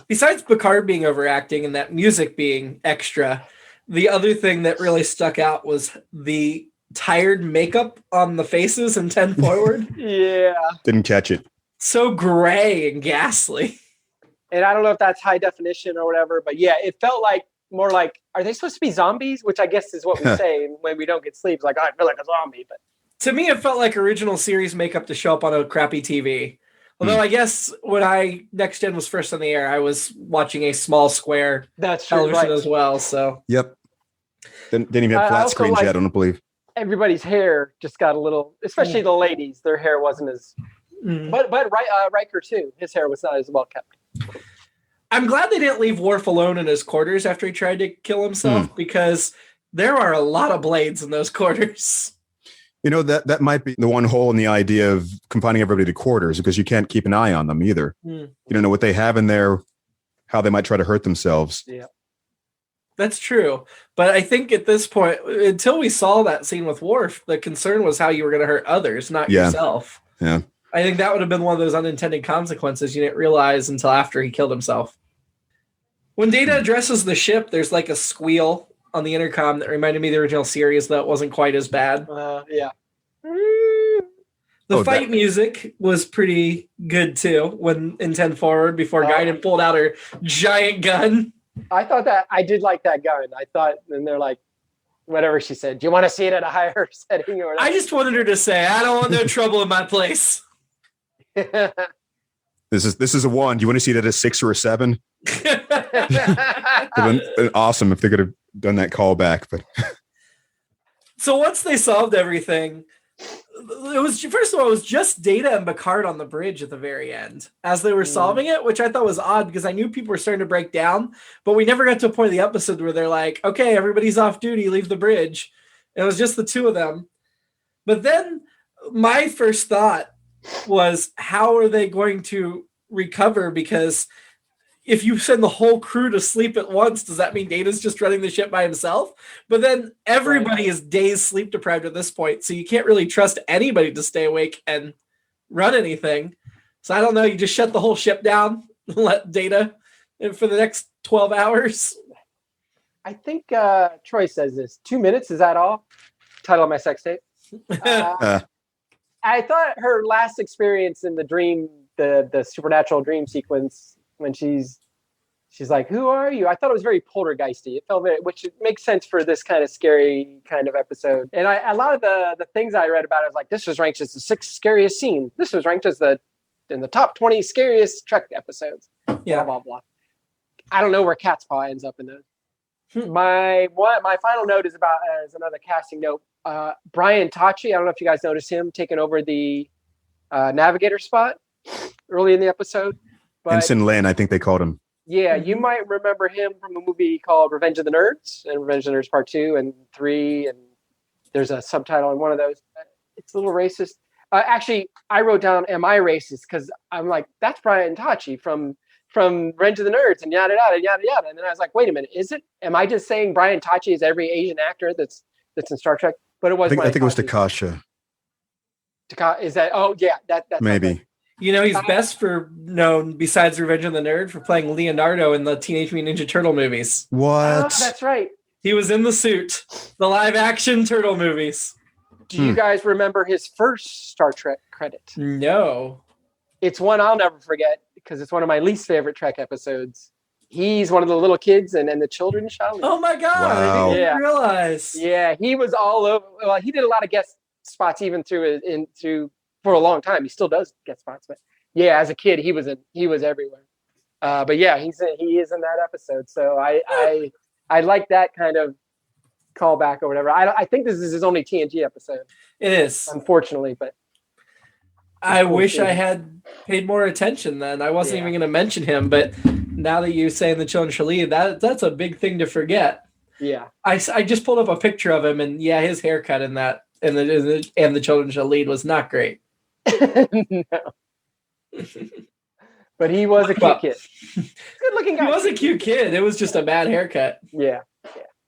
Besides Picard being overacting and that music being extra, the other thing that really stuck out was the tired makeup on the faces in 10 Forward. Yeah. Didn't catch it. So gray and ghastly. And I don't know if that's high definition or whatever, but yeah, it felt like more like, are they supposed to be zombies? Which I guess is what we say when we don't get sleep. It's like, oh, I feel like a zombie. But to me, it felt like original series makeup to show up on a crappy TV. Although I guess when Next Gen was first on the air, I was watching a small square television as well. So yep. Didn't even have flat screens yet, I don't believe. Everybody's hair just got a little, especially the ladies, their hair wasn't as, but Riker too, his hair was not as well kept. I'm glad they didn't leave Worf alone in his quarters after he tried to kill himself, because there are a lot of blades in those quarters. You know, that might be the one hole in the idea of confining everybody to quarters, because you can't keep an eye on them either. You don't know what they have in there, how they might try to hurt themselves. Yeah. That's true. But I think at this point, until we saw that scene with Worf, the concern was how you were going to hurt others, not yourself. Yeah. I think that would have been one of those unintended consequences you didn't realize until after he killed himself. When Data addresses the ship, there's like a squeal on the intercom that reminded me of the original series that wasn't quite as bad. Yeah. The fight music was pretty good too when in 10 Forward before Guinan pulled out her giant gun. I thought that I did like that gun. I thought, and they're like, whatever she said, do you want to see it at a higher setting? Or I just wanted her to say, I don't want no trouble in my place. This is a 1. Do you want to see it at a 6 or a 7? Been awesome if they could have done that callback. But so once they solved everything, it was just Data and Picard on the bridge at the very end as they were solving it, which I thought was odd because I knew people were starting to break down, but we never got to a point of the episode where they're like, okay, everybody's off duty, leave the bridge. It was just the two of them. But then my first thought was, how are they going to recover? Because if you send the whole crew to sleep at once, does that mean Data's just running the ship by himself? But then everybody is days sleep deprived at this point, so you can't really trust anybody to stay awake and run anything. So I don't know, you just shut the whole ship down and let Data in for the next 12 hours? I think Troy says this. 2 minutes, is that all? Title of my sex tape. I thought her last experience in the dream, the supernatural dream sequence, when she's like, who are you? I thought it was very poltergeisty. It felt very, which makes sense for this kind of scary kind of episode. And a lot of the things I read about it, I was like, this was ranked as the 6th scariest scene. This was ranked as in the top 20 scariest Trek episodes. Yeah. Blah, blah, blah. I don't know where Cat's Paw ends up in those. My final note is another casting note. Brian Tachy, I don't know if you guys noticed him taking over the navigator spot early in the episode. But, Ensign Lin, I think they called him. Yeah, you might remember him from a movie called Revenge of the Nerds and Revenge of the Nerds Part 2 and 3. And there's a subtitle in one of those. It's a little racist. Actually, I wrote down, am I racist? Because I'm like, that's Brian Tachy from Revenge of the Nerds and yada, yada, yada, yada. And then I was like, wait a minute, is it? Am I just saying Brian Tachy is every Asian actor that's in Star Trek? But it was I think it was Takasha. Is that? Oh, yeah. That maybe. You know, he's best known, besides Revenge of the Nerd, for playing Leonardo in the Teenage Mutant Ninja Turtle movies. What? Oh, that's right. He was in the suit, the live-action Turtle movies. Do you guys remember his first Star Trek credit? No. It's one I'll never forget because it's one of my least favorite Trek episodes. He's one of the little kids and the children shall leave. Oh my God! Wow. I didn't realize. Yeah, he was all over. Well, he did a lot of guest spots even through for a long time. He still does guest spots, but yeah, as a kid, he was everywhere. But yeah, he is in that episode. So I like that kind of callback or whatever. I think this is his only TNG episode. It is, unfortunately, but I wish I had paid more attention then. I wasn't even going to mention him, but now that you say the children shall leave, that's a big thing to forget. Yeah, I just pulled up a picture of him, and yeah, his haircut in that and the children shall lead was not great. No. But he was a cute kid. Good looking guy. He was a cute kid. It was just a bad haircut. Yeah.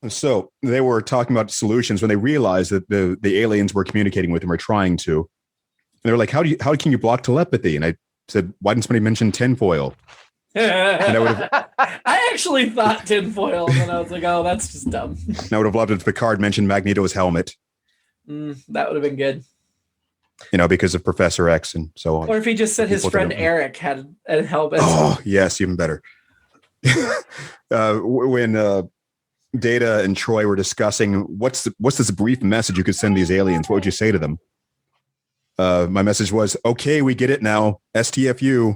So they were talking about solutions when they realized that the aliens were communicating with him or trying to. they're like, how can you block telepathy? And I said, why didn't somebody mention tinfoil? And I actually thought tinfoil, and then I was like, oh, that's just dumb. And I would have loved it if Picard mentioned Magneto's helmet. That would have been good. Because of Professor X and so on. Or if he just said his friend Eric had a helmet. Oh, yes, even better. When Data and Troy were discussing what's this brief message you could send these aliens, what would you say to them? My message was, okay, we get it now. STFU.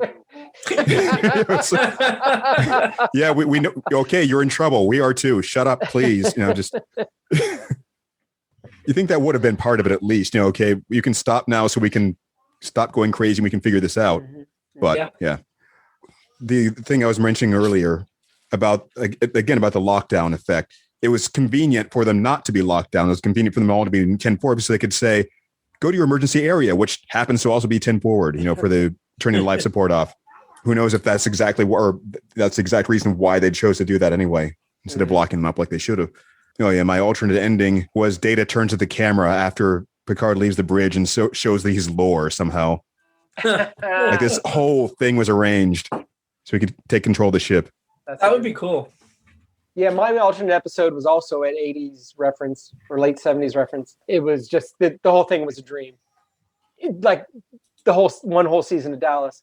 Yeah, we know. Okay, you're in trouble. We are too. Shut up, please. Just... You think that would have been part of it at least? Okay, you can stop now so we can stop going crazy and we can figure this out. But yeah. The thing I was mentioning earlier about the lockdown effect, it was convenient for them not to be locked down. It was convenient for them all to be in 10-4 so they could say, go to your emergency area, which happens to also be 10 forward, for the turning the life support off. Who knows if that's exactly that's the exact reason why they chose to do that anyway, instead of locking them up like they should have. My alternate ending was Data turns to the camera after Picard leaves the bridge and shows that he's lore somehow. Like this whole thing was arranged so he could take control of the ship. That would be cool. Yeah, my alternate episode was also an 80s reference or late 70s reference. It was just the whole thing was a dream. Like the whole season of Dallas.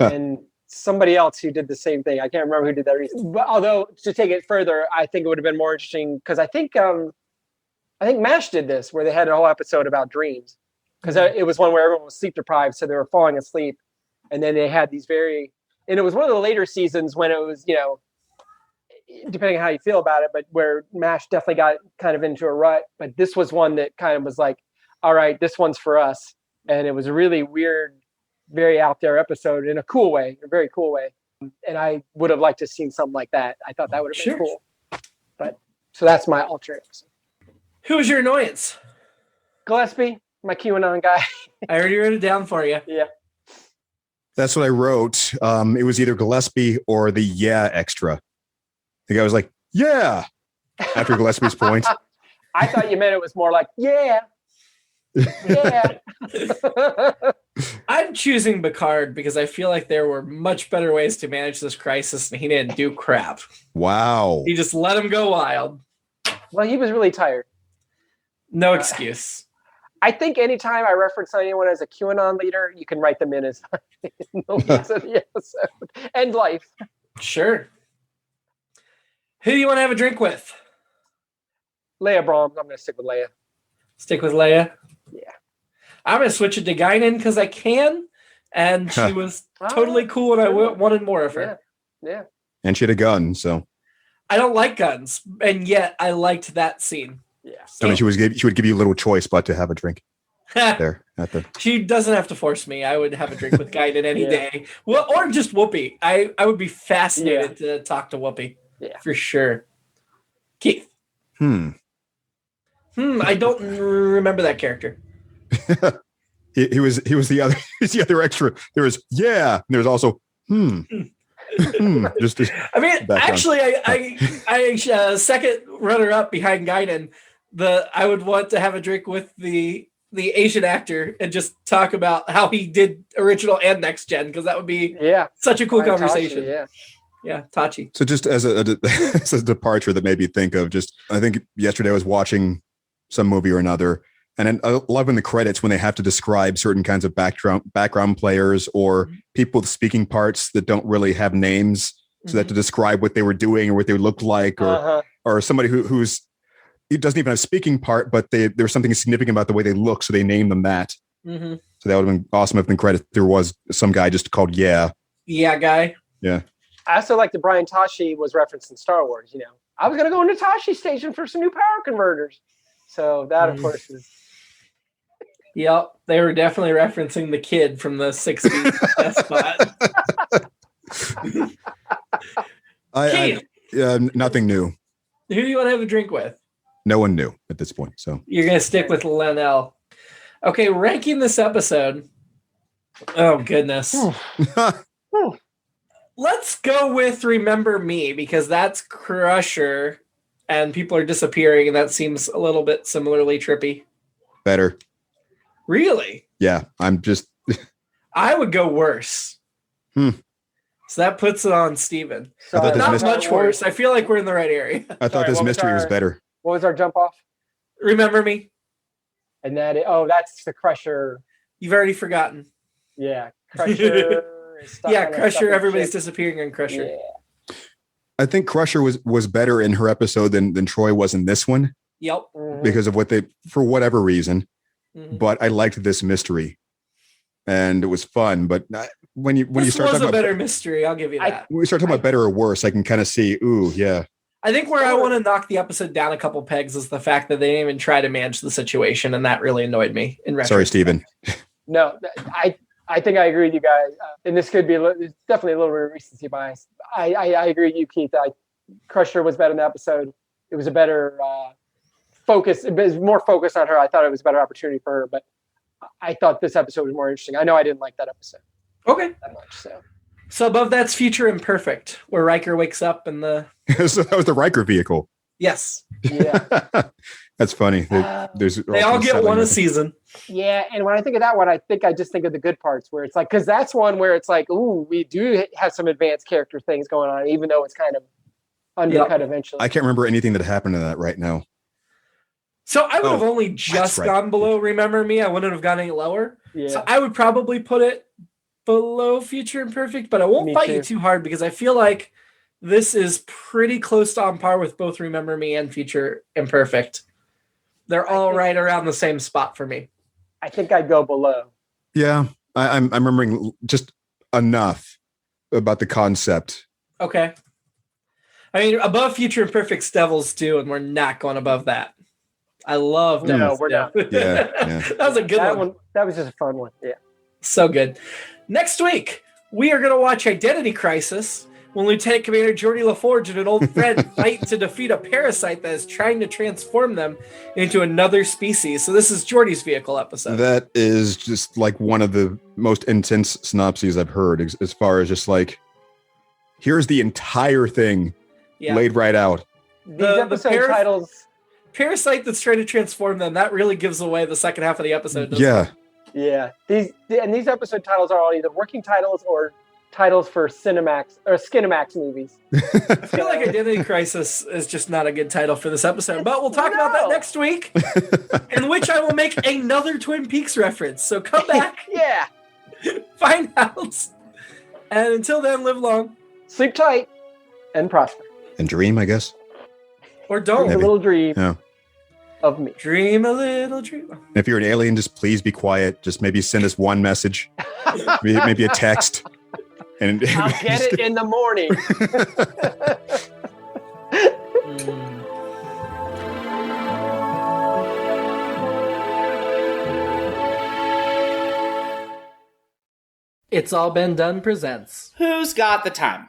And somebody else who did the same thing. I can't remember who did that recently. But although to take it further, I think it would have been more interesting because I think MASH did this where they had a whole episode about dreams because it was one where everyone was sleep deprived, so they were falling asleep, and then they had these and it was one of the later seasons when it was depending on how you feel about it, but where MASH definitely got kind of into a rut. But this was one that kind of was like, all right, this one's for us, and it was a really weird, very out there episode in a cool way, a very cool way. And I would have liked to have seen something like that. I thought that would have been cool. But so that's my alternate episode. Who was your annoyance? Gillespie, my QAnon guy. I already wrote it down for you. Yeah. That's what I wrote. It was either Gillespie or the extra. The guy was like, yeah, after Gillespie's point. I thought you meant it was more like, yeah. Yeah. I'm choosing Picard because I feel like there were much better ways to manage this crisis and he didn't do crap. Wow. He just let him go wild. Well, he was really tired. No excuse. I think anytime I reference anyone as a QAnon leader, you can write them in as the episode. End life. Sure. Who do you want to have a drink with? Leia Brahms. I'm going to stick with Leia. Stick with Leia? Yeah. I'm going to switch it to Guinan because I can. And she was totally cool and I wanted more of her. Yeah. And she had a gun, so. I don't like guns. And yet I liked that scene. Yeah. I mean, she would give you a little choice, but to have a drink there at the. She doesn't have to force me. I would have a drink with Guinan any day. Well, or just Whoopi. I would be fascinated to talk to Whoopi. Yeah. For sure. Keith. I don't remember that character. he was the other. He's the other extra. There was and there was also just I mean, actually, I second runner up behind Guinan. I would want to have a drink with the Asian actor and just talk about how he did original and next gen because that would be such a cool conversation. Tachy, yeah, Tachy. So just as a departure that made me think of I think yesterday I was watching some movie or another, and I love in the credits when they have to describe certain kinds of background players or people with speaking parts that don't really have names, so that to describe what they were doing or what they looked like, or somebody who's he doesn't even have a speaking part, but there's something significant about the way they look, so they name them that. So that would have been awesome if in credits there was some guy just called guy. Yeah. I also like that Brian Tachy was referenced in Star Wars. I was going to go into Tachy Station for some new power converters. So that, of course, is. Yep, they were definitely referencing the kid from the 60s spot. Nothing new. Who do you want to have a drink with? No one knew at this point. So you're going to stick with Lenell. Okay, ranking this episode. Oh, goodness. Let's go with Remember Me, because that's Crusher, and people are disappearing, and that seems a little bit similarly trippy. Better. Really? Yeah, I'm just. I would go worse. Hmm. So that puts it on Steven. I thought this Not much worse. I feel like we're in the right area. I thought this mystery was better. What was our jump off? Remember me? And that's the Crusher. You've already forgotten. Yeah, Crusher. Crusher. Everybody's disappearing on Crusher. Yeah. I think Crusher was better in her episode than Troy was in this one. Yep. Because of for whatever reason. Mm-hmm. But I liked this mystery, and it was fun. But when you start talking about better mystery, I'll give you that. When we start talking about better or worse, I can kind of see. Ooh, yeah. I think where I want to knock the episode down a couple pegs is the fact that they didn't even try to manage the situation, and that really annoyed me. Sorry, Steven. No, I think I agree with you guys, and this could be definitely a little bit of recency bias. I agree with you, Keith. Crusher was better in the episode. It was a better focus. It was more focused on her. I thought it was a better opportunity for her, but I thought this episode was more interesting. I know I didn't like that episode. Okay. That much, so above that's Future Imperfect, where Riker wakes up in the... So that was the Riker vehicle. Yes. Yeah. That's funny. They all get one a season. Yeah, and when I think of that one, I just think of the good parts where it's like, because that's one where it's like, ooh, we do have some advanced character things going on, even though it's kind of undercut eventually. I can't remember anything that happened in that right now. So I would have only just gone below Remember Me. I wouldn't have gone any lower. Yeah. So I would probably put it below Future Imperfect, but I won't fight you too hard because I feel like this is pretty close to on par with both Remember Me and Future Imperfect. They're all right around the same spot for me. I think I'd go below. Yeah, I'm remembering just enough about the concept. Okay. I mean, above Future Imperfect's Devil's Due, and we're not going above that. I love Devil's Due. No, we're not. Yeah. That was a good one. That was just a fun one. Yeah. So good. Next week, we are going to watch Identity Crisis when Lieutenant Commander Geordi LaForge and an old friend fight to defeat a parasite that is trying to transform them into another species. So this is Geordi's vehicle episode. That is just like one of the most intense synopses I've heard, as far as just like, here's the entire thing laid right out. These episode titles... Parasite that's trying to transform them, that really gives away the second half of the episode. Yeah. Yeah. These episode titles are all either working titles or titles for Cinemax or Skinemax movies. I feel like Identity Crisis is just not a good title for this episode, but we'll talk about that next week, in which I will make another Twin Peaks reference. So come back. Yeah. Find out. And until then, live long. Sleep tight. And prosper. And dream, I guess. Or don't. Dream a little dream of me. Dream a little dream. If you're an alien, just please be quiet. Just maybe send us one message. maybe a text. And I'll get it in the morning. It's All Been Done presents Who's Got the Time?